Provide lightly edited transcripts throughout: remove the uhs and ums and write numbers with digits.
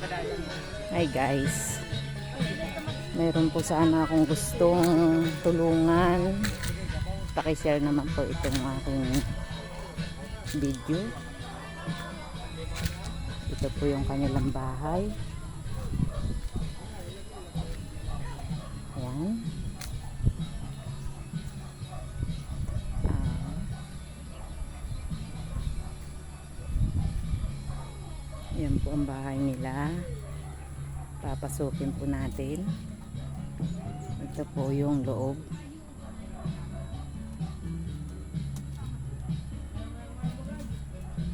Hi guys, mayroon po sana akong gustong tulungan. Pakishare naman po itong aking video. Ito po yung kanilang bahay. Ayan. Yan po ang bahay nila. Papasukin po natin. Ito po yung loob.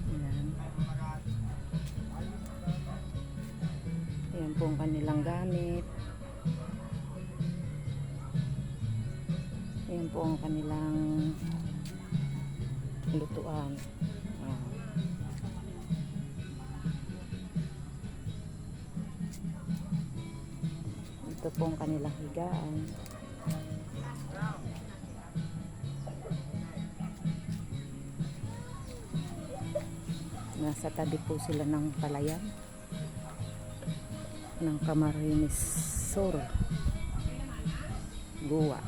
Ayan. Ayan po ang kanilang gamit. Ayan po ang kanilang lutuan. Ayan. Ito po ang kanilang higaan. Nasa tabi po sila ng palayan ng Camarines Sur, Goa.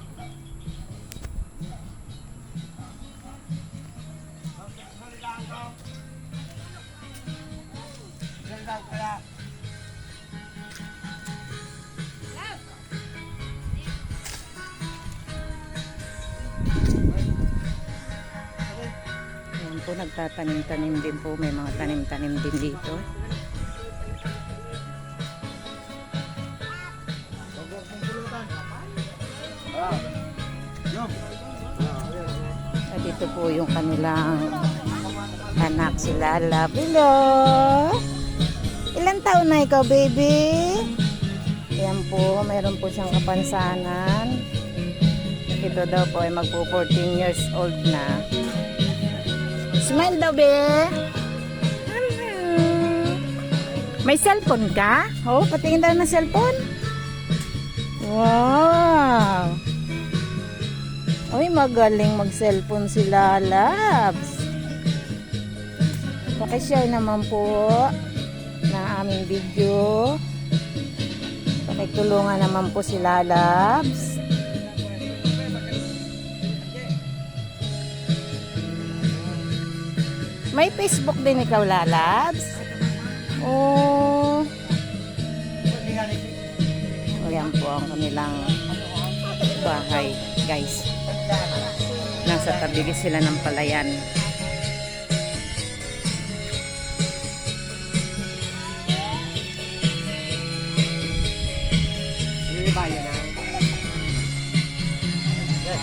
Ayan po, nagtatanim-tanim din po. May mga tanim-tanim din dito. At dito po yung kanilang anak, si Lala. Hello! Ilan taon na ikaw, baby? Ayan po, mayroon po siyang kapansanan. Ito daw po ay magpo 14 years old na. Smile daw, be. May cellphone ka? Oh, patingin daw ng cellphone. Wow! Uy, magaling mag-cellphone si Lalabs. Pakishare naman po na aming video. Pakitulungan naman po si Lalabs. May Facebook din ikaw, Lalabs? Oh. Ayan po ang kanilang bahay, guys. Nasa tabi sila ng palayan. Bayan na. Yes.